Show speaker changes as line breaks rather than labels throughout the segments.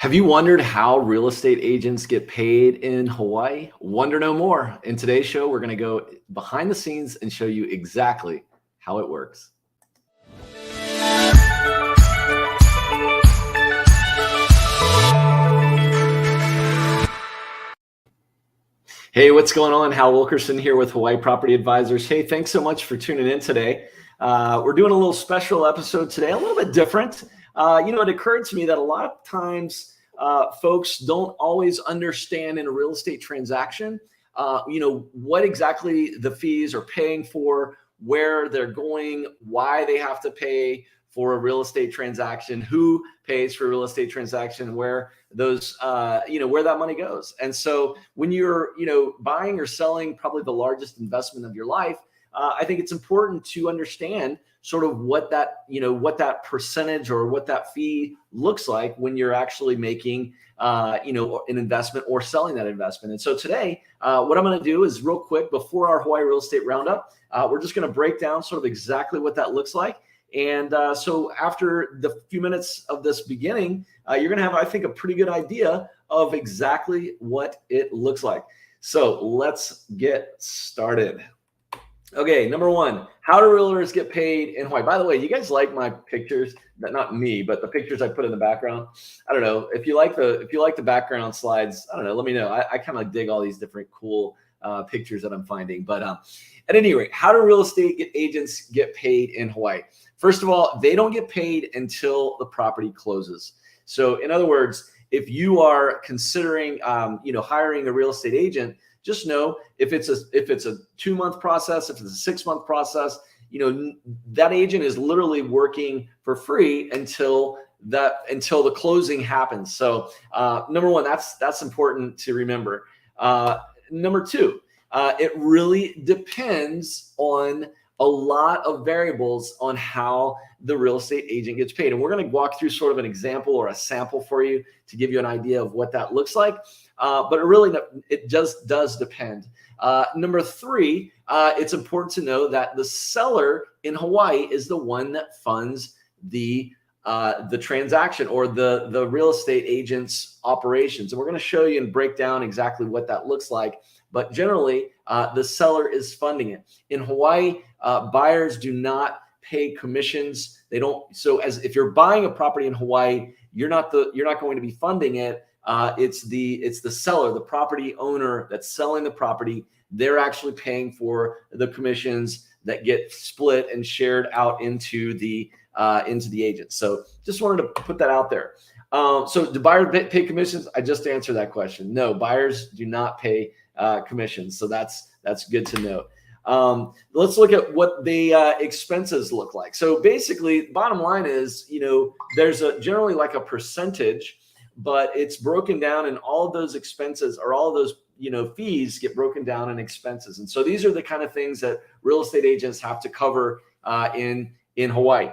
Have you wondered how real estate agents get paid in Hawaii? Wonder no more. In today's show, we're going to go behind the scenes and show you exactly how it works. Hey, what's going on? Hal Wilkerson here with Hawaii Property Advisors. Hey, thanks so much for tuning in today. We're doing a little special episode today, a little bit different. It occurred to me that a lot of times folks don't always understand in a real estate transaction, what exactly the fees are paying for, where they're going, why they have to pay for a real estate transaction, who pays for a real estate transaction, where those, where that money goes. And so when you're, buying or selling probably the largest investment of your life, I think it's important to understand sort of what that percentage or what that fee looks like when you're actually making, an investment or selling that investment. And so today, what I'm going to do is real quick before our Hawaii Real Estate Roundup, we're just going to break down sort of exactly what that looks like. And so after the few minutes of this beginning, you're going to have, I think, a pretty good idea of exactly what it looks like. So let's get started. Okay, number one, how do realtors get paid in Hawaii? By the way, you guys like my pictures? Not me, but the pictures I put in the background. I don't know if you like the background slides. I don't know. Let me know. I kind of dig all these different cool pictures that I'm finding. But at any rate, how do real estate agents get paid in Hawaii? First of all, they don't get paid until the property closes. So in other words, if you are considering, hiring a real estate agent, just know if it's a 2-month process, if it's a 6-month process, that agent is literally working for free until the closing happens. So number one, that's important to remember. Number two, it really depends on a lot of variables on how the real estate agent gets paid. And we're going to walk through sort of an example or a sample for you to give you an idea of what that looks like. But it just does depend. Number three, it's important to know that the seller in Hawaii is the one that funds the transaction or the real estate agent's operations. And we're going to show you and break down exactly what that looks like. But generally, the seller is funding it. In Hawaii, buyers do not pay commissions. They don't. So if you're buying a property in Hawaii, you're not going to be funding it. It's the seller, the property owner that's selling the property. They're actually paying for the commissions that get split and shared out into the agent. So just wanted to put that out there. So do buyers pay commissions? I just answered that question. No, buyers do not pay commissions. So that's good to know. Let's look at what the expenses look like. So basically, bottom line is, there's generally like a percentage, but it's broken down, and all of those expenses or all of those fees get broken down in expenses. And so these are the kind of things that real estate agents have to cover in Hawaii.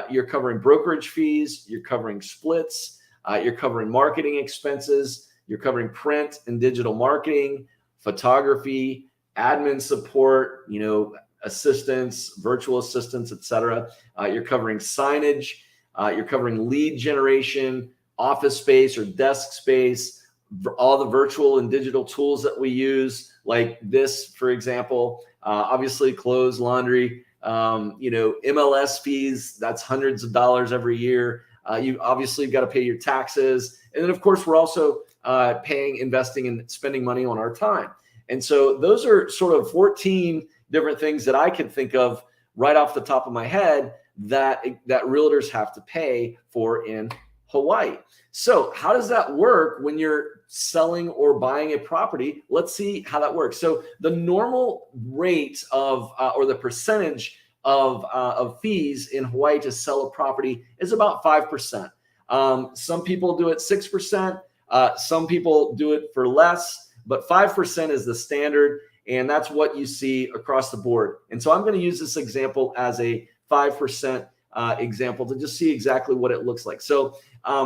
You're covering brokerage fees, you're covering splits, you're covering marketing expenses, you're covering print and digital marketing, photography, admin support, assistants, virtual assistants, etc. You're covering signage, you're covering lead generation, office space or desk space, all the virtual and digital tools that we use, like this, for example, obviously clothes, laundry, MLS fees, that's hundreds of dollars every year. You obviously got to pay your taxes. And then of course, we're also investing and spending money on our time. And so those are sort of 14 different things that I can think of right off the top of my head that realtors have to pay for in Hawaii. So how does that work when you're selling or buying a property? Let's see how that works. So the normal rate of or the percentage of fees in Hawaii to sell a property is about 5%. Some people do it 6%. Some people do it for less, but 5% is the standard, and that's what you see across the board. And so I'm going to use this example as a 5% example to just see exactly what it looks like. So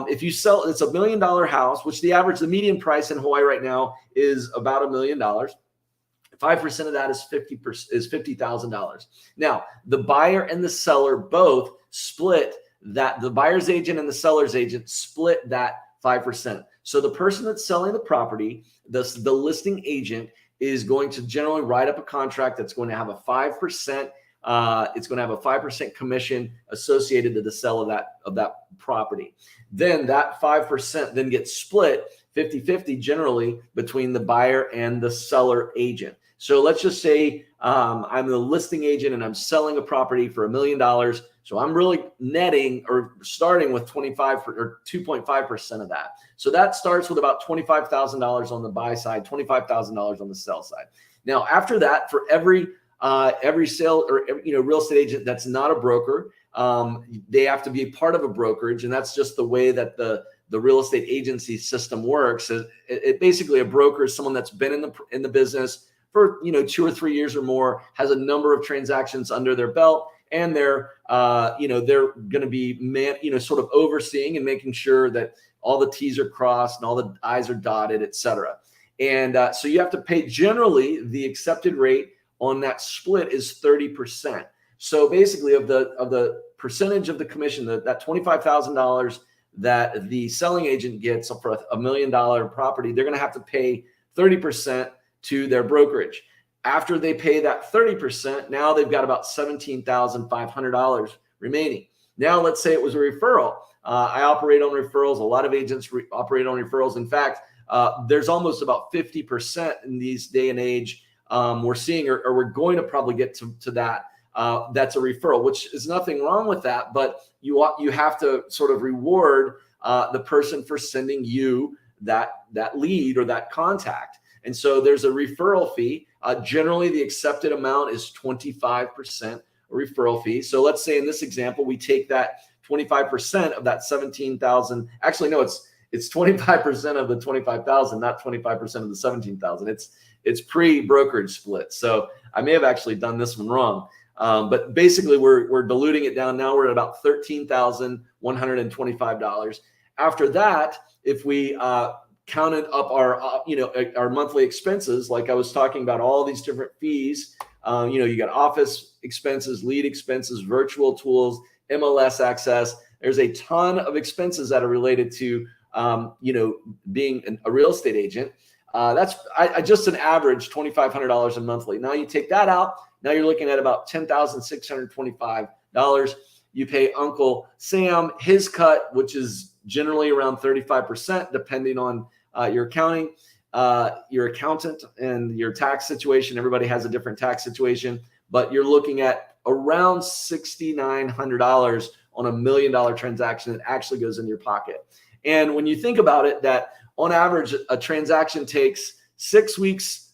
if you sell, it's $1 million house, which the median price in Hawaii right now is about $1 million. 5% of that is $50,000. Now, the buyer and the seller both split that. The buyer's agent and the seller's agent split that 5%. So the person that's selling the property, the listing agent, is going to generally write up a contract that's going to have a 5%. It's going to have a 5% commission associated to the sale of that property. Then that 5% then gets split 50-50 generally between the buyer and the seller agent. So let's just say I'm the listing agent and I'm selling a property for $1 million. So I'm really netting or starting with 2.5% of that. So that starts with about $25,000 on the buy side, $25,000 on the sell side. Now, after that, for every sale or real estate agent that's not a broker, they have to be a part of a brokerage, and that's just the way that the real estate agency system works. It basically, a broker is someone that's been in the business for 2 or 3 years or more, has a number of transactions under their belt, and they're going to be sort of overseeing and making sure that all the T's are crossed and all the I's are dotted, et cetera. And so you have to pay, generally the accepted rate on that split is 30%. So basically of the percentage of the commission, that $25,000 that the selling agent gets for a $1 million property, they're going to have to pay 30% to their brokerage. After they pay that 30%, now they've got about $17,500 remaining. Now, let's say it was a referral. I operate on referrals. A lot of agents operate on referrals. In fact, there's almost about 50% in these day and age we're seeing, or we're going to probably get to that. That's a referral, which is nothing wrong with that, but you have to sort of reward the person for sending you that lead or that contact. And so there's a referral fee. Generally, the accepted amount is 25% referral fee. So let's say in this example, we take that 25% of that 17,000. Actually, no, it's 25% of the 25,000, not 25% of the 17,000. It's pre-brokerage split. So I may have actually done this one wrong. But basically, we're diluting it down. Now we're at about $13,125. After that, if we counted up our monthly expenses, like I was talking about, all these different fees. You got office expenses, lead expenses, virtual tools, MLS access. There's a ton of expenses that are related to being a real estate agent. That's just an average $2,500 a monthly. Now you take that out. Now you're looking at about $10,625. You pay Uncle Sam his cut, which is generally around 35%, depending on your accounting, your accountant, and your tax situation. Everybody has a different tax situation, but you're looking at around $6,900 on a $1 million transaction that actually goes in your pocket. And when you think about it, that on average, a transaction takes 6 weeks,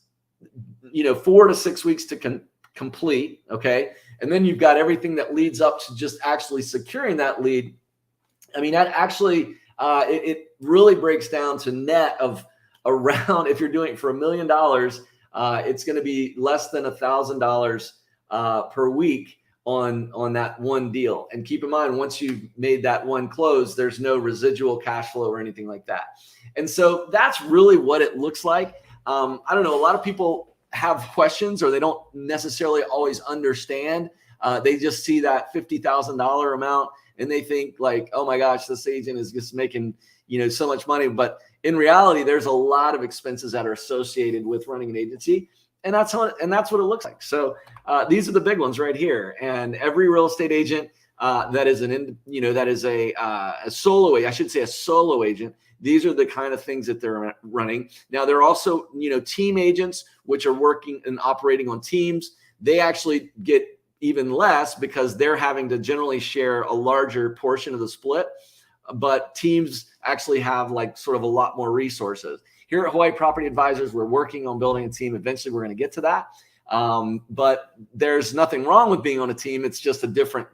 4 to 6 weeks to complete. Okay. And then you've got everything that leads up to just actually securing that lead. I mean, that actually, it really breaks down to net of around, if you're doing it for $1 million, it's going to be less than $1,000 per week on that one deal. And keep in mind, once you've made that one close, there's no residual cash flow or anything like that. And so that's really what it looks like. I don't know. A lot of people have questions, or they don't necessarily always understand. They just see that $50,000 amount and they think like, oh my gosh, this agent is just making, so much money. But in reality, there's a lot of expenses that are associated with running an agency. And that's what it looks like. So these are the big ones right here. And every real estate agent that is a solo agent, these are the kind of things that they're running. Now, there are also, team agents, which are working and operating on teams. They actually get even less because they're having to generally share a larger portion of the split. But teams actually have like sort of a lot more resources. Here at Hawaii Property Advisors, we're working on building a team. Eventually, we're going to get to that. But there's nothing wrong with being on a team. It's just a different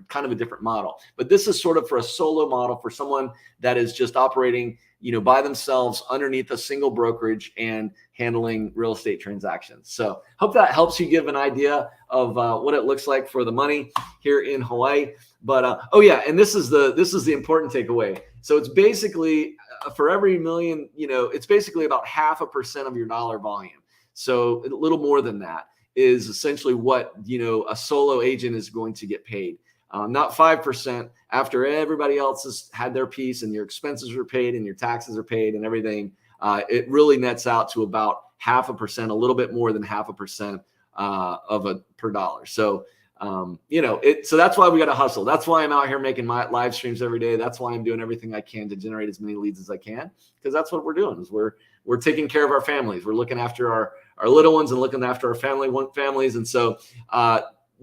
model. But this is sort of for a solo model for someone that is just operating, by themselves underneath a single brokerage and handling real estate transactions. So hope that helps you give an idea of what it looks like for the money here in Hawaii. But and this is the important takeaway. So it's basically for every million, it's basically about 0.5% of your dollar volume. So a little more than that is essentially what, a solo agent is going to get paid. not 5%, after everybody else has had their piece and your expenses are paid and your taxes are paid and everything. It really nets out to about 0.5%, a little bit more than 0.5% per dollar. So, so that's why we got to hustle. That's why I'm out here making my live streams every day. That's why I'm doing everything I can to generate as many leads as I can, because that's what we're doing is we're taking care of our families. We're looking after our little ones and looking after our families. And so,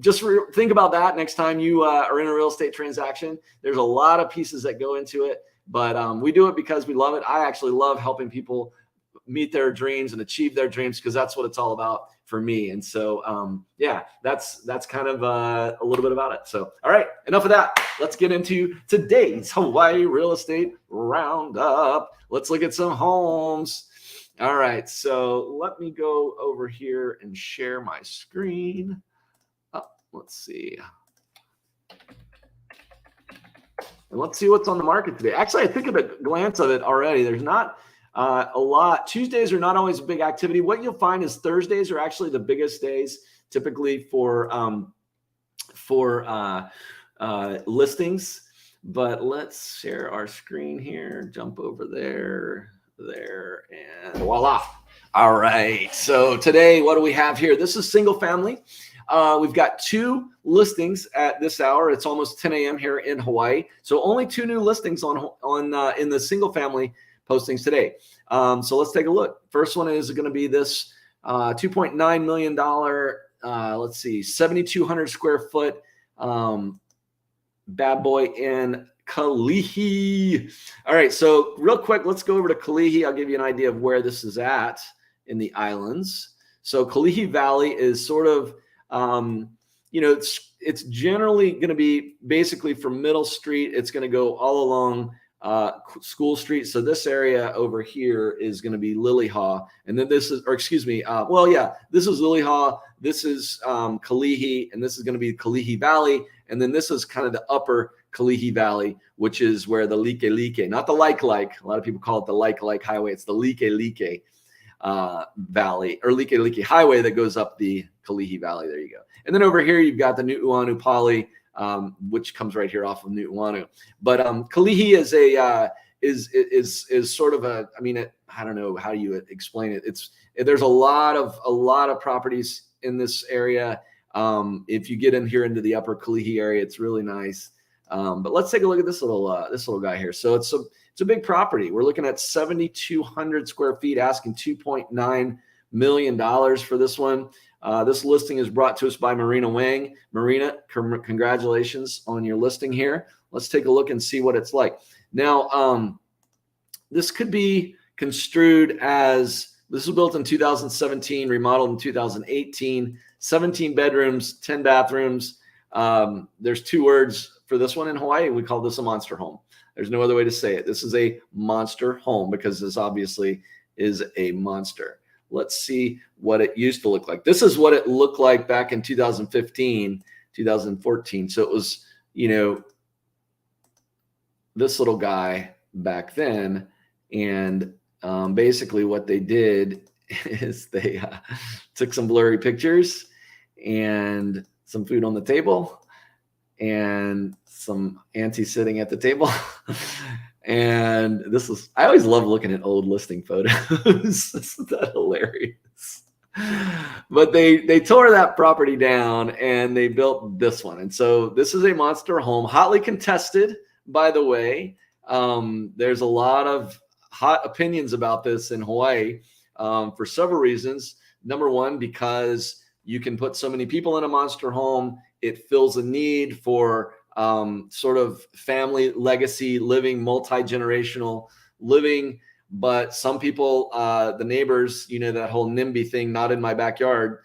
just think about that next time you are in a real estate transaction. There's a lot of pieces that go into it, but we do it because we love it. I actually love helping people meet their dreams and achieve their dreams, because that's what it's all about for me. And so, that's kind of a little bit about it. So, all right, enough of that. Let's get into today's Hawaii Real Estate Roundup. Let's look at some homes. All right, so let me go over here and share my screen. Let's see. And let's see what's on the market today. Actually, I think at a glance of it already, there's not a lot. Tuesdays are not always big activity. What you'll find is Thursdays are actually the biggest days, typically for listings. But let's share our screen here. Jump over there, and voila. All right. So today, what do we have here? This is single family. We've got 2 listings at this hour. It's almost 10 a.m. here in Hawaii. So only 2 new listings in the single family postings today. So let's take a look. First one is going to be this $2.9 million, let's see, 7,200 square foot bad boy in Kalihi. All right, so real quick, let's go over to Kalihi. I'll give you an idea of where this is at in the islands. So Kalihi Valley is sort of, it's generally going to be basically from Middle Street. It's going to go all along School Street. So this area over here is going to be Liliha. And then this is, this is Liliha. This is Kalihi, and this is going to be Kalihi Valley. And then this is kind of the upper Kalihi Valley, which is where the Like, not the like, a lot of people call it the like highway. It's the Like Valley, or Like Highway, that goes up the Kalihi Valley. There you go. And then over here, you've got the Nu'uanu Pali, which comes right here off of Nu'uanu. But Kalihi is sort of a, I don't know how you explain it. There's a lot of properties in this area. If you get in here into the upper Kalihi area, it's really nice. But let's take a look at this little guy here. So it's a big property. We're looking at 7,200 square feet, asking $2.9 million for this one. This listing is brought to us by Marina Wang. Marina, congratulations on your listing here. Let's take a look and see what it's like. Now, this could be construed as, this was built in 2017, remodeled in 2018, 17 bedrooms, 10 bathrooms. There's 2 words for this one in Hawaii. We call this a monster home. There's no other way to say it. This is a monster home because this obviously is a monster. Let's see what it used to look like. This is what it looked like back in 2015, 2014. So it was, this little guy back then. And basically what they did is they took some blurry pictures and some food on the table and some auntie sitting at the table. And I always love looking at old listing photos. Isn't that hilarious? But they tore that property down and they built this one. And so this is a monster home, hotly contested, by the way. There's a lot of hot opinions about this in Hawaii for several reasons. Number one, because you can put so many people in a monster home. It fills a need for sort of family legacy living, multi-generational living. But some people, the neighbors, that whole NIMBY thing, not in my backyard,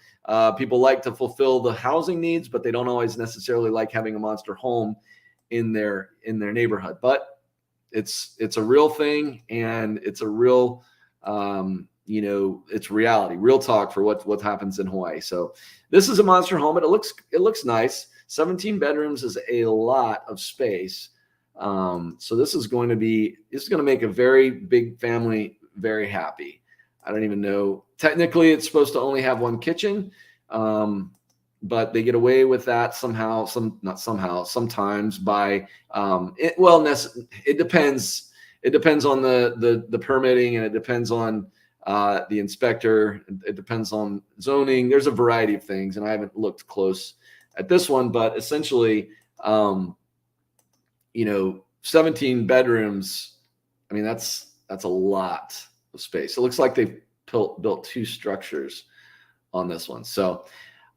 people like to fulfill the housing needs, but they don't always necessarily like having a monster home in their neighborhood. But it's a real thing, and it's a real it's reality, real talk for what happens in Hawaii. So this is a monster home, but it looks nice. 17 bedrooms is a lot of space. So this is going to make a very big family very happy. I don't even know. Technically, it's supposed to only have 1 kitchen. but they get away with that somehow, sometimes by, it depends. It depends on the permitting, and it depends on the inspector. It depends on zoning. There's a variety of things, and I haven't looked close at this one, but essentially, 17 bedrooms. I mean, that's a lot of space. It looks like they've built 2 structures on this one. So,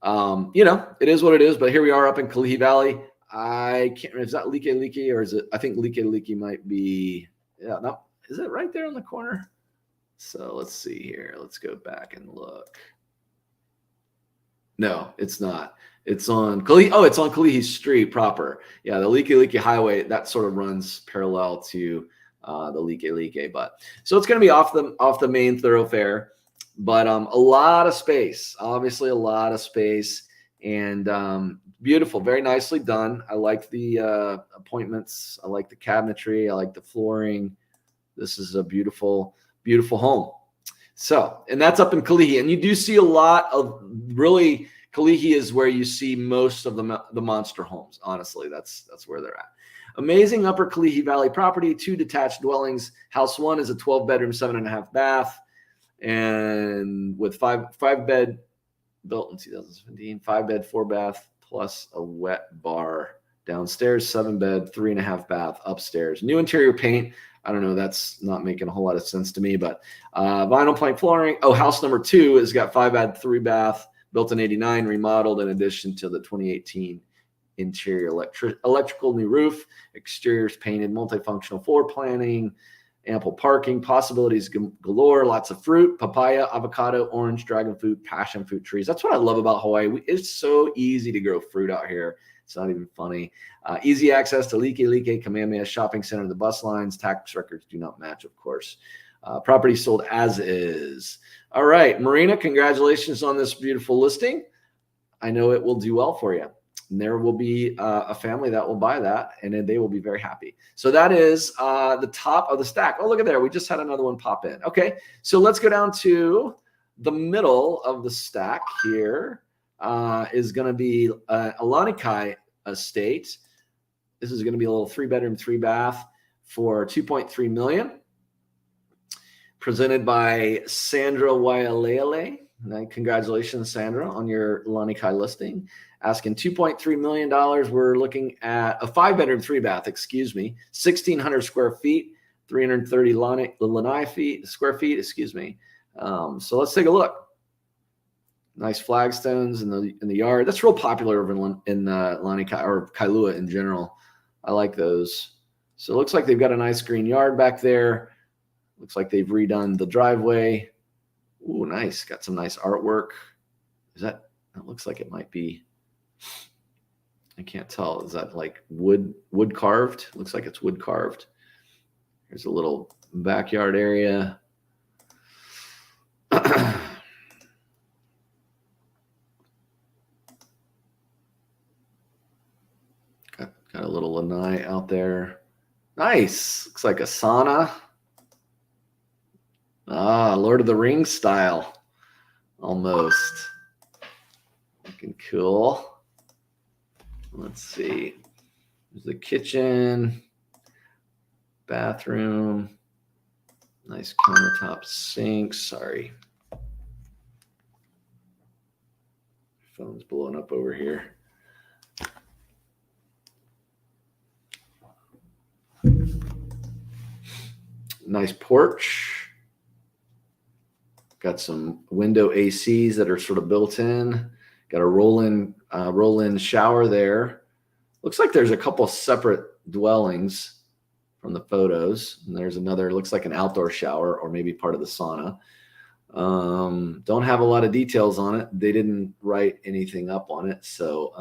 it is what it is, but here we are up in Kalihi Valley. I can't remember, is that Liki, or is it, I think Liki might be, no, is it right there on the corner? So let's see here. Let's go back and look. No, it's not. It's on Kalihi. Oh, it's on Kalihi Street proper. Yeah, the Liki Highway, that sort of runs parallel to the Liki. But so it's going to be off the main thoroughfare, but a lot of space. Obviously, a lot of space, and beautiful, very nicely done. I like the appointments. I like the cabinetry. I like the flooring. This is a beautiful, beautiful home. So, and that's up in Kalihi, and you do see a lot of really. Kalihi is where you see most of the monster homes. Honestly, that's where they're at. Amazing Upper Kalihi Valley property, 2 detached dwellings. House 1 is a 12-bedroom, 7.5 bath, and with five bed, built in 2017, 5-bed, 4-bath, plus a wet bar downstairs, 7-bed, 3.5 bath upstairs. New interior paint. I don't know. That's not making a whole lot of sense to me, but vinyl plank flooring. Oh, house number 2 has got 5-bed, 3-bath. Built in 89, remodeled in addition to the 2018 interior electrical new roof, exteriors painted, multifunctional floor planning, ample parking, possibilities galore, lots of fruit, papaya, avocado, orange, dragon fruit, passion fruit trees. That's what I love about Hawaii. It's so easy to grow fruit out here. It's not even funny. Easy access to Liki, Kamehameha Shopping Center, the bus lines, tax records do not match, of course. Property sold as is. All right, Marina, congratulations on this beautiful listing. I know it will do well for you. And there will be a family that will buy that, and then they will be very happy. So that is the top of the stack. Oh, look at there. We just had another one pop in. Okay, so let's go down to the middle of the stack here. Is going to be a Lonikai Estate. This is going to be a little 3-bedroom, 3-bath for $2.3 million. Presented by Sandra Waialele. Congratulations, Sandra, on your Lonikai listing. Asking $2.3 million. We're looking at a 5-bedroom, 3-bath, 1,600 square feet, 330 square feet, So let's take a look. Nice flagstones in the yard. That's real popular over in Lonikai, or Kailua in general. I like those. So it looks like they've got a nice green yard back there. Looks like they've redone the driveway. Ooh, nice. Got some nice artwork. That looks like it might be, I can't tell. Is that like wood carved? Looks like it's wood carved. Here's a little backyard area. Got a little lanai out there. Nice. Looks like a sauna. Lord of the Rings style, almost. Looking cool. Let's see. There's the kitchen, bathroom, nice countertop sink. Sorry. Phone's blowing up over here. Nice porch. Got some window ACs that are sort of built in. Got a roll-in shower there. Looks like there's a couple separate dwellings from the photos. And there's another, looks like an outdoor shower or maybe part of the sauna. Don't have a lot of details on it. They didn't write anything up on it. So,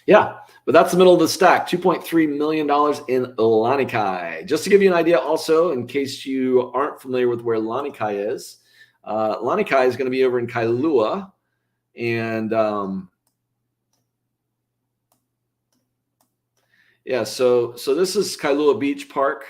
yeah, but that's the middle of the stack, $2.3 million in Lonikai. Just to give you an idea also, in case you aren't familiar with where Lonikai is, Lonikai is going to be over in Kailua, and yeah, so this is Kailua Beach Park,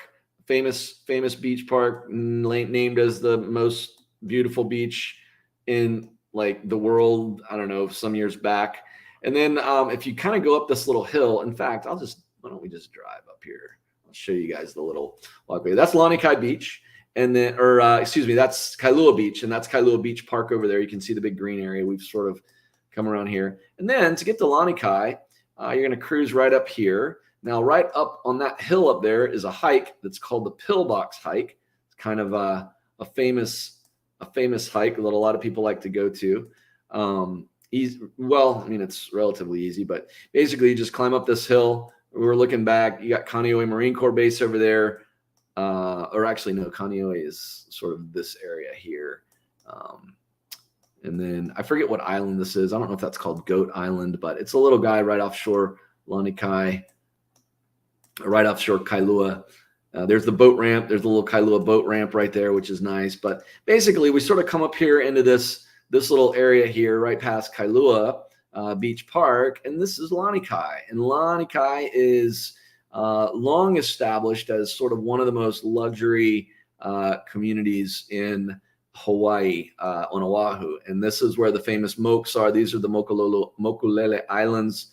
famous beach park, named as the most beautiful beach in like the world, I don't know, some years back. And then if you kind of go up this little hill, in fact, why don't we just drive up here? I'll show you guys the little walkway. That's Lonikai Beach. And then, excuse me, that's Kailua Beach. And that's Kailua Beach Park over there. You can see the big green area. We've sort of come around here. And then to get to Lonikai, you're going to cruise right up here. Now, right up on that hill up there is a hike that's called the Pillbox Hike. It's kind of a famous hike that a lot of people like to go to. Well, I mean, it's relatively easy, but basically you just climb up this hill. We're looking back. You got Kaneohe Marine Corps Base over there. Or actually, no, Kaneohe is sort of this area here. And then I forget what island this is. I don't know if that's called Goat Island, but it's a little guy right offshore Lonikai, right offshore Kailua. There's the boat ramp. There's the little Kailua boat ramp right there, which is nice. But basically, we sort of come up here into this little area here, right past Kailua Beach Park, and this is Lonikai. And Lonikai is long established as sort of one of the most luxury communities in Hawaii, on Oahu. And this is where the famous mokes are. These are the Mokulele Islands.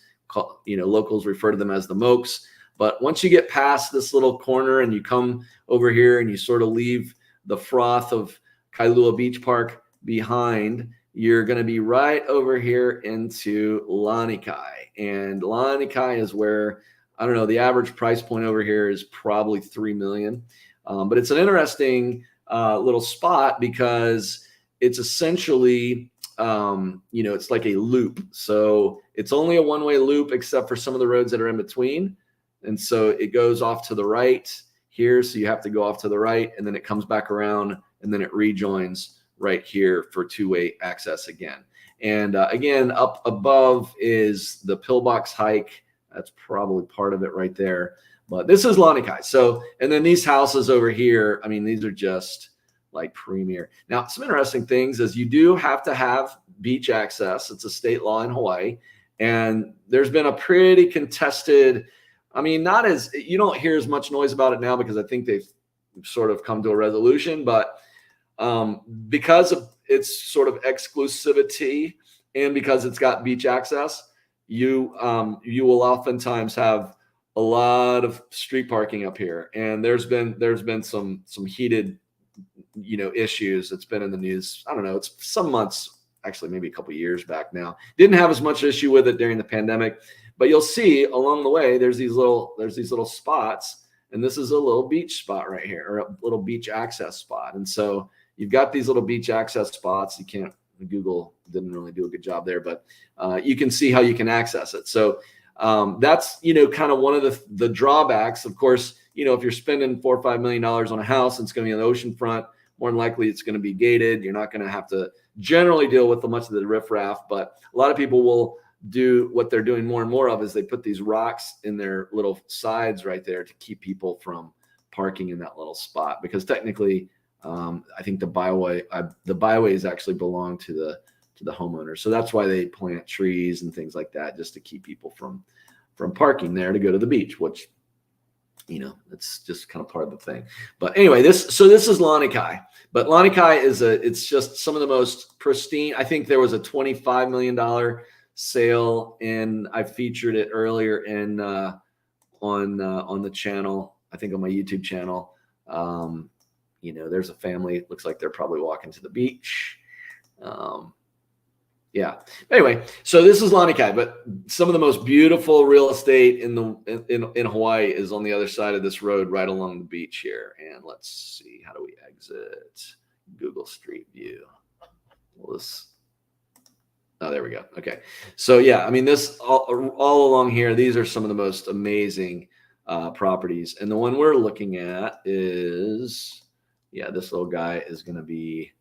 Locals refer to them as the mokes. But once you get past this little corner and you come over here and you sort of leave the froth of Kailua Beach Park behind, you're going to be right over here into Lonikai. And Lonikai is where, I don't know, the average price point over here is probably $3 million. But it's an interesting little spot because it's essentially, it's like a loop. So it's only a one-way loop except for some of the roads that are in between. And so it goes off to the right here. So you have to go off to the right, and then it comes back around, and then it rejoins right here for two-way access again. And again, up above is the Pillbox Hike. That's probably part of it right there. But this is Lonikai. So, and then these houses over here, I mean, these are just like premier. Now, some interesting things is you do have to have beach access. It's a state law in Hawaii. And there's been a pretty contested, I mean, you don't hear as much noise about it now because I think they've sort of come to a resolution, but because of its sort of exclusivity and because it's got beach access, you will oftentimes have a lot of street parking up here. And there's been some heated, issues. It's been in the news. I don't know. It's some months, actually, maybe a couple of years back now. Didn't have as much issue with it during the pandemic. But you'll see along the way, there's these little spots, and this is a little beach spot right here, or a little beach access spot. And so you've got these little beach access spots. Google didn't really do a good job there, but you can see how you can access it. So that's, kind of one of the drawbacks. Of course, if you're spending $4 or $5 million on a house, and it's going to be on the ocean front, more than likely it's going to be gated. You're not going to have to generally deal with much of the riffraff, but a lot of people will do what they're doing more and more of is they put these rocks in their little sides right there to keep people from parking in that little spot, because technically I think the byways actually belong to the homeowner. So that's why they plant trees and things like that, just to keep people from parking there to go to the beach, which, it's just kind of part of the thing. But anyway, this is Lonikai. But Lonikai it's just some of the most pristine. I think there was a $25 million sale, and I featured it earlier on the channel, I think on my YouTube channel. There's a family. It looks like they're probably walking to the beach. Yeah. Anyway, so this is Lonikai, but some of the most beautiful real estate in Hawaii is on the other side of this road, right along the beach here. And let's see, how do we exit Google Street View? Oh, there we go. Okay. So yeah, I mean, this all along here, these are some of the most amazing properties. And the one we're looking at is, this little guy is going to be,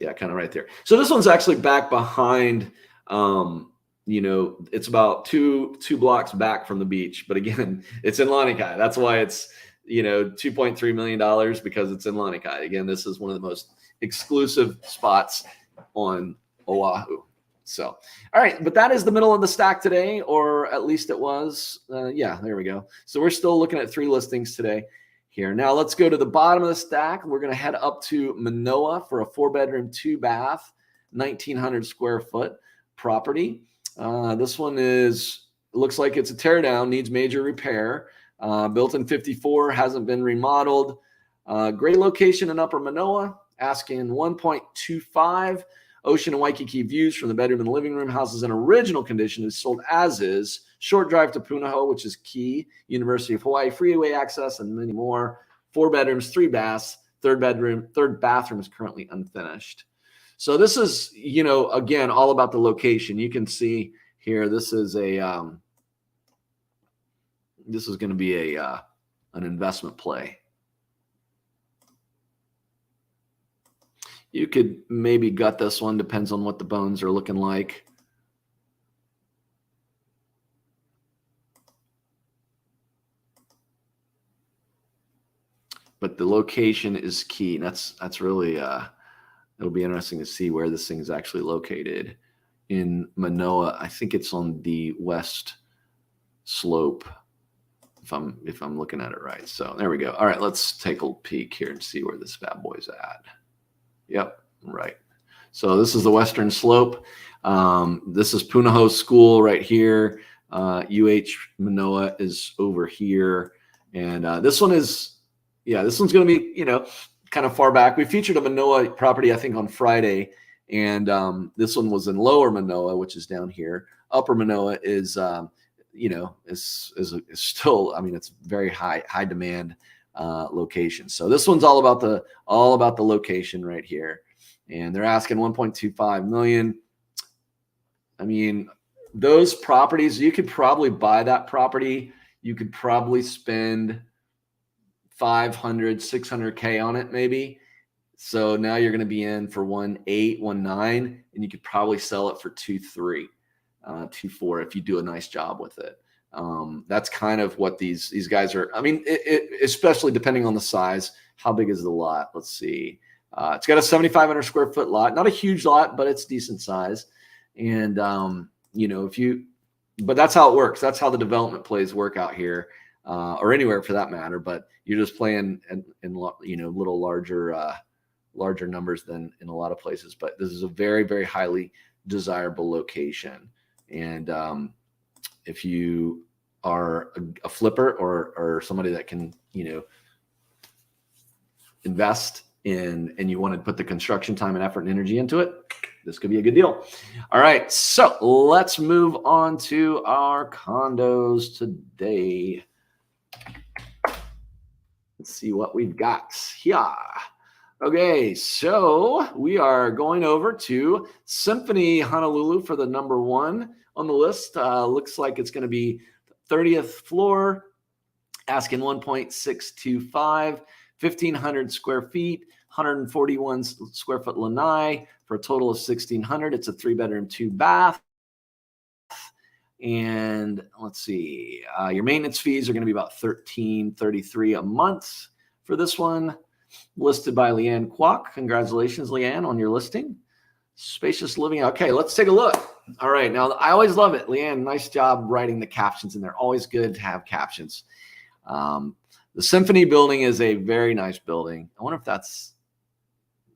kind of right there. So this one's actually back behind, it's about two blocks back from the beach. But again, it's in Lonikai. That's why it's, $2.3 million, because it's in Lonikai. Again, this is one of the most exclusive spots on Oahu. So, all right, but that is the middle of the stack today, or at least it was. There we go. So we're still looking at 3 listings today here. Now let's go to the bottom of the stack. We're going to head up to Manoa for a 4-bedroom, 2-bath. 1,900 square foot property. This one looks like it's a tear down, needs major repair. Built in 54, hasn't been remodeled. Great location in Upper Manoa, asking 1.25. Ocean and Waikiki views from the bedroom and living room. House is in original condition, is sold as is. Short drive to Punahou, which is key. University of Hawaii, freeway access, and many more. 4 bedrooms, 3 baths. Third bathroom is currently unfinished. So this is, again, all about the location. You can see here, this is going to be an investment play. You could maybe gut this one, depends on what the bones are looking like. But the location is key. That's really it'll be interesting to see where this thing is actually located in Manoa. I think it's on the west slope, if I'm looking at it right. So there we go. All right, let's take a peek here and see where this bad boy's at. Yep, right. So this is the western slope. This is Punahou School right here. UH Manoa is over here, and this one is. Yeah, this one's going to be, kind of far back. We featured a Manoa property, I think, on Friday, and this one was in Lower Manoa, which is down here. Upper Manoa is, is still, it's very high demand location. So this one's all about the location right here, and they're asking 1.25 million. Those properties, you could probably buy that property. You could probably spend 500, 600K on it maybe. So now you're going to be in for 1.8, 1.9, and you could probably sell it for 2.3, 2.4 if you do a nice job with it. That's kind of what these guys are. Especially depending on the size. How big is the lot? Let's see. It's got a 7,500 square foot lot, not a huge lot, but it's decent size. And but that's how it works. That's how the development plays work out here. Or anywhere for that matter, but you're just playing in little larger numbers than in a lot of places. But this is a very, very highly desirable location, and if you are a flipper or somebody that can invest in, and you want to put the construction time and effort and energy into it, this could be a good deal. All right, so let's move on to our condos today. Let's see what we've got here. Okay, so we are going over to Symphony Honolulu for the number 1 on the list. Looks like it's going to be 30th floor, asking 1.625, 1,500 square feet, 141 square foot lanai for a total of 1,600. It's a 3-bedroom, 2-bath. And let's see, your maintenance fees are going to be about $1,333 a month for this one. Listed by Leanne Kwok. Congratulations, Leanne, on your listing. Spacious living. Okay, let's take a look. All right, now I always love it. Leanne, nice job writing the captions, and they're always good to have captions. The Symphony building is a very nice building. I wonder if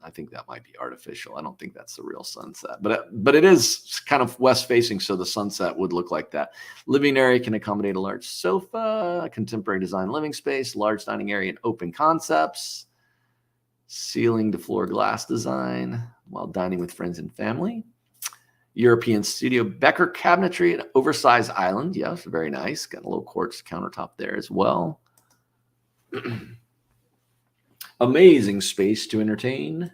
I think that might be artificial. I don't think that's the real sunset, but it is kind of west facing, so the sunset would look like that. Living area can accommodate a large sofa, contemporary design living space, large dining area, and open concepts. Ceiling to floor glass design while dining with friends and family. European studio, Becker cabinetry, an oversized island. Yes, very nice. Got a little quartz countertop there as well. Amazing space to entertain.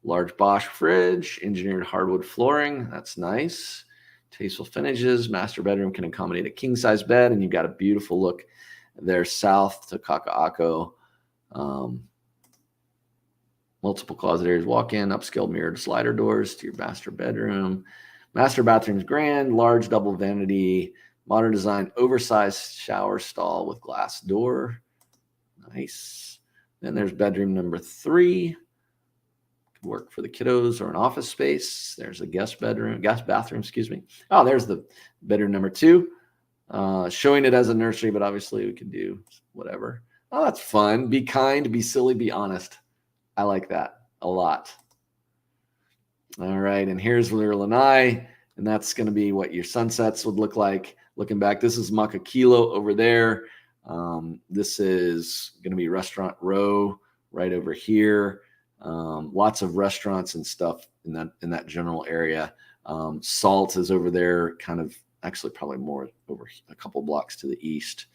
Large Bosch fridge, engineered hardwood flooring. That's nice. Tasteful finishes. Master bedroom can accommodate a king-size bed, and you've got a beautiful look there south to Kaka'ako. Multiple closet areas, walk-in, upscale mirrored slider doors to your master bedroom. Master bathroom's grand, large double vanity, modern design, oversized shower stall with glass door. Nice. Then there's bedroom number 3. Could work for the kiddos or an office space. There's a guest bathroom, excuse me. Oh, there's the bedroom number 2. Showing it as a nursery, but obviously we could do whatever. Oh, that's fun. Be kind, be silly, be honest. I like that a lot. All right, and here's your Lanai, and that's going to be what your sunsets would look like. Looking back, this is Makakilo over there. This is going to be Restaurant Row right over here. Lots of restaurants and stuff in that general area. Salt is over there, kind of actually probably more over a couple blocks to the east.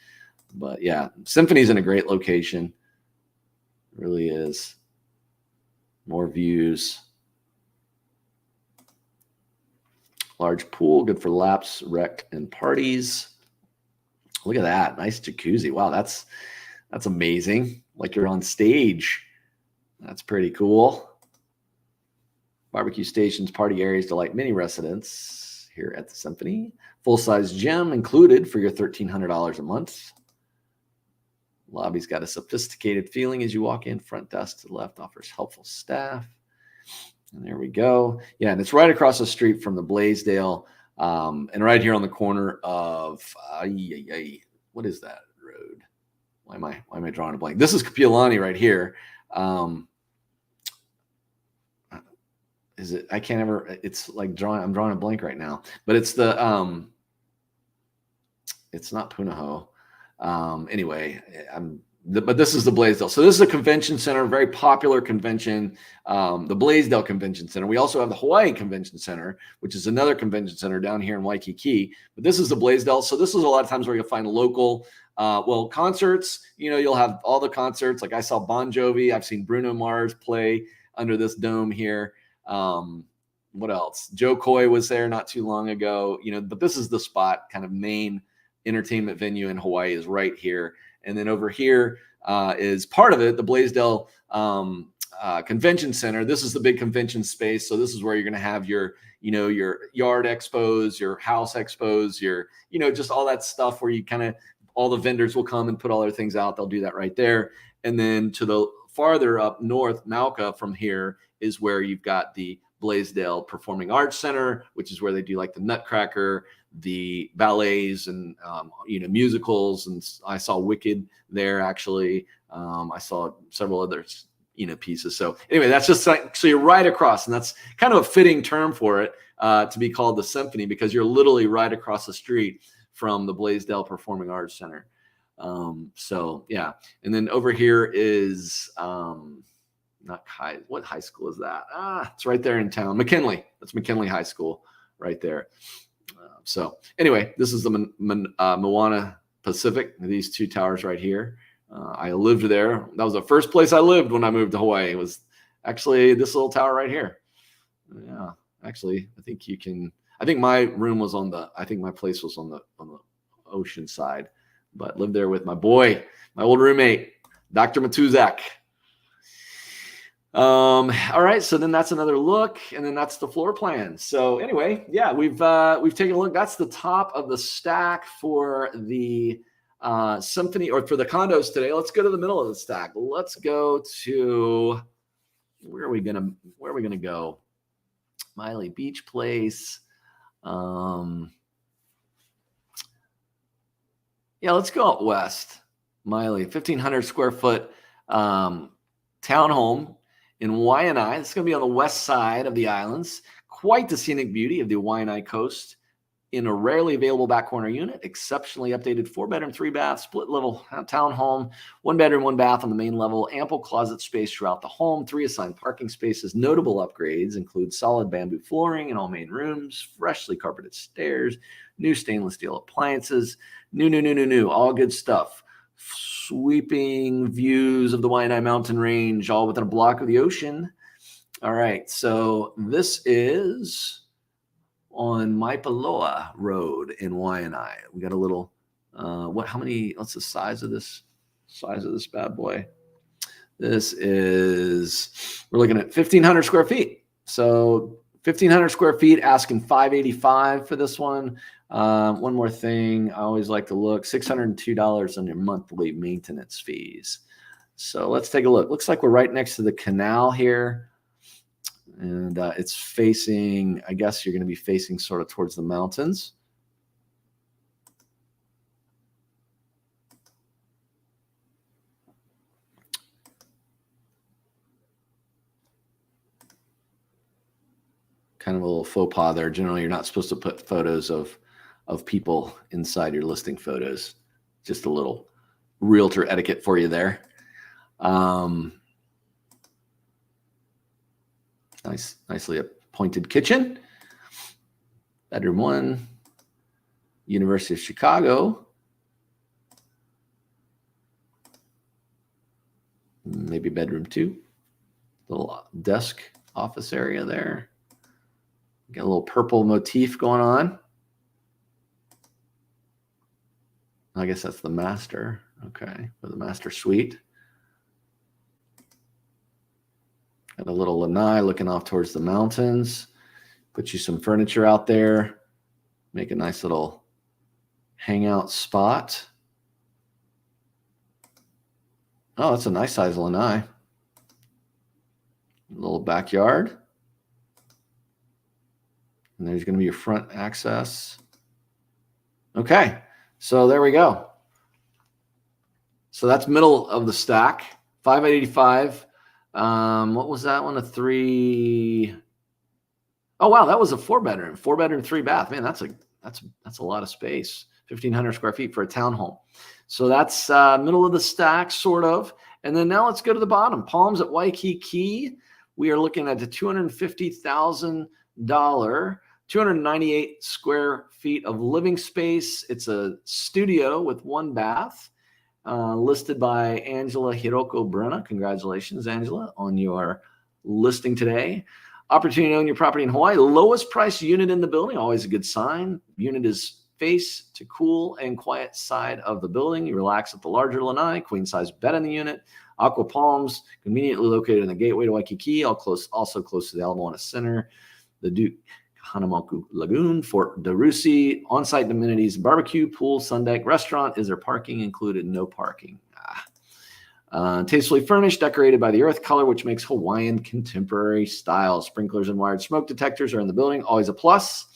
But yeah, Symphony's in a great location. It really is. More views. Large pool, good for laps, rec, and parties. Look at that. Nice jacuzzi. Wow, that's amazing. Like you're on stage. That's pretty cool. Barbecue stations, party areas delight many residents here at the Symphony. Full-size gym included for your $1,300 a month. Lobby's got a sophisticated feeling as you walk in. Front desk to the left offers helpful staff. And there we go. Yeah, and it's right across the street from the Blaisdell, and right here on the corner of what is that road? Why am I drawing a blank? This is Kapiolani right here. Is it? I can't ever. It's like I'm drawing a blank right now. But it's the it's not Punahou. Anyway, but this is the Blaisdell. So this is a convention center, very popular convention, the Blaisdell Convention Center. We also have the Hawaii Convention Center, which is another convention center down here in Waikiki. But this is the Blaisdell. So this is a lot of times where you'll find local, concerts. You'll have all the concerts. Like I saw Bon Jovi. I've seen Bruno Mars play under this dome here. What else? Joe Coy was there not too long ago. But this is the spot, kind of main entertainment venue in Hawaii is right here. And then over here is part of it, the Blaisdell Convention Center. This is the big convention space. So this is where you're going to have your yard expos, your house expos, your, just all that stuff where you kind of, all the vendors will come and put all their things out. They'll do that right there. And then to the farther up north, Mauka from here is where you've got the Blaisdell Performing Arts Center, which is where they do like the Nutcracker, the ballets, and musicals. And I saw Wicked there actually. I saw several others pieces. So anyway, that's just like, so you're right across, and that's kind of a fitting term for it to be called the Symphony, because you're literally right across the street from the Blaisdell Performing Arts Center. So yeah, and then over here is what high school is that? It's right there in town. McKinley. That's McKinley High School right there. So anyway, this is the Moana Pacific. These two towers right here. I lived there. That was the first place I lived when I moved to Hawaii. It was actually this little tower right here. Yeah, actually, I think my room was I think my place was on the ocean side, but lived there with my old roommate, Dr. Matuzak. All right, so then that's another look, and then that's the floor plan. So anyway, yeah, we've taken a look. That's the top of the stack for the Symphony, or for the condos today. Let's go to the middle of the stack. Let's go to where are we gonna go? Miley Beach Place. Yeah, let's go out west. Miley, 1,500 square foot townhome in Waianae. It's going to be on the west side of the islands. Quite the scenic beauty of the Waianae coast in a rarely available back corner unit. Exceptionally updated 4-bedroom, 3-bath, split level townhome. 1 bedroom, 1 bath on the main level. Ample closet space throughout the home. 3 assigned parking spaces. Notable upgrades include solid bamboo flooring in all main rooms. Freshly carpeted stairs. New stainless steel appliances. New. All good stuff. Sweeping views of the Waianae mountain range, all within a block of the ocean. All right, so this is on Maipaloa Road in Waianae. We got a little, what's the size of this bad boy? This is, we're looking at 1,500 square feet. So 1,500 square feet, asking $585 for this one. One more thing, I always like to look, $602 on your monthly maintenance fees. So let's take a look. Looks like we're right next to the canal here. And it's facing, I guess you're going to be facing sort of towards the mountains. kind of a little faux pas there. Generally, you're not supposed to put photos of people inside your listing photos. Just a little realtor etiquette for you there. Nicely appointed kitchen. Bedroom 1, University of Chicago. Maybe bedroom 2. Little desk office area there. Got a little purple motif going on. I guess that's the master. Okay, for the master suite. Got a little lanai looking off towards the mountains. Put you some furniture out there. Make a nice little hangout spot. Oh, that's a nice size lanai. Little backyard. And there's going to be your front access. Okay, so there we go. So that's middle of the stack. 585. What was that one? A 3. Oh wow, that was a 4-bedroom. 4-bedroom, 3-bath. Man, that's a lot of space. 1,500 square feet for a townhome. So that's middle of the stack, sort of. And then now let's go to the bottom. Palms at Waikiki. We are looking at the $250,000, 298 square feet of living space. It's a studio with 1 bath, listed by Angela Hiroko Brenna. Congratulations, Angela, on your listing today. Opportunity to own your property in Hawaii. Lowest price unit in the building, always a good sign. Unit is face to cool and quiet side of the building. You relax at the larger lanai, queen size bed in the unit. Aqua Palms, conveniently located in the gateway to Waikiki, also close to the Ala Moana Center, the Duke Hanamaku Lagoon, Fort DeRusi, on-site amenities, barbecue, pool, sun deck, restaurant. Is there parking included? No parking. Tastefully furnished, decorated by the earth color, which makes Hawaiian contemporary style. Sprinklers and wired smoke detectors are in the building. Always a plus.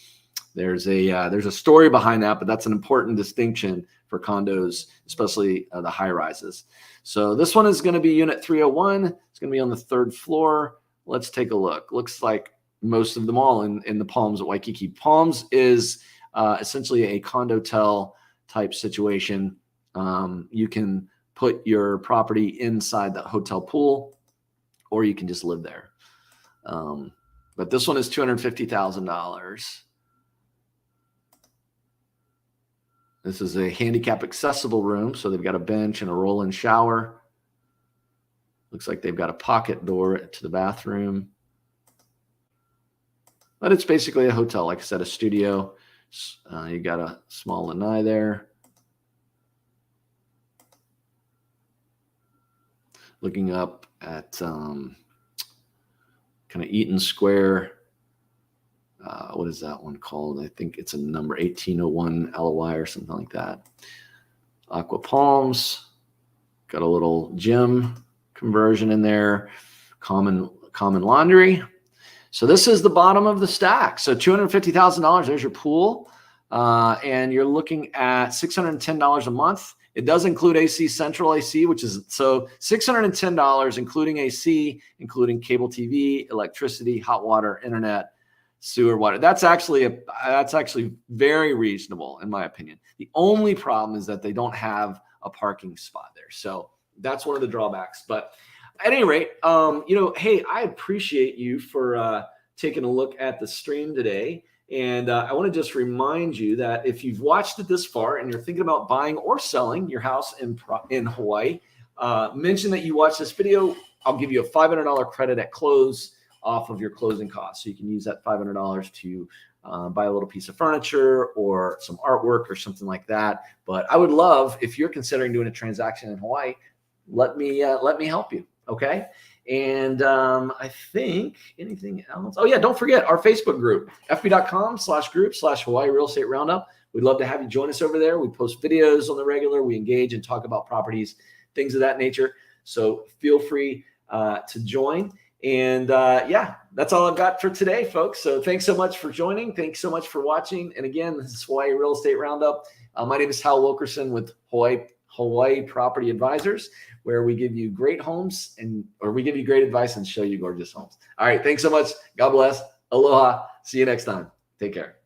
There's a story behind that, but that's an important distinction for condos, especially the high rises. So this one is going to be unit 301. It's going to be on the 3rd floor. Let's take a look. Looks like most of them all in the Palms at Waikiki. Palms is essentially a condotel type situation. You can put your property inside the hotel pool, or you can just live there. But this one is $250,000. This is a handicap accessible room. So they've got a bench and a roll-in shower. Looks like they've got a pocket door to the bathroom. But it's basically a hotel. Like I said, a studio. You got a small lanai there. Looking up at kind of Eaton Square. What is that one called? I think it's a number 1801 LOI or something like that. Aqua Palms. Got a little gym conversion in there. Common laundry. So this is the bottom of the stack. So $250,000. There's your pool. And you're looking at $610 a month. It does include AC, central AC, which is so $610, including AC, including cable TV, electricity, hot water, internet, sewer, water. That's actually very reasonable in my opinion. The only problem is that they don't have a parking spot there. So that's one of the drawbacks. But at any rate, hey, I appreciate you for taking a look at the stream today. And I want to just remind you that if you've watched it this far and you're thinking about buying or selling your house in Hawaii, mention that you watched this video. I'll give you a $500 credit at close off of your closing costs. So you can use that $500 to buy a little piece of furniture or some artwork or something like that. But I would love, if you're considering doing a transaction in Hawaii, let me help you. Okay. And I think anything else? Oh yeah, don't forget our Facebook group, fb.com/group/Hawaii Real Estate Roundup. We'd love to have you join us over there. We post videos on the regular. We engage and talk about properties, things of that nature. So feel free to join. And yeah, that's all I've got for today, folks. So thanks so much for joining. Thanks so much for watching. And again, this is Hawaii Real Estate Roundup. My name is Hal Wilkerson with Hawaii Property Advisors, where we give you great homes or we give you great advice and show you gorgeous homes. All right. Thanks so much. God bless. Aloha. See you next time. Take care.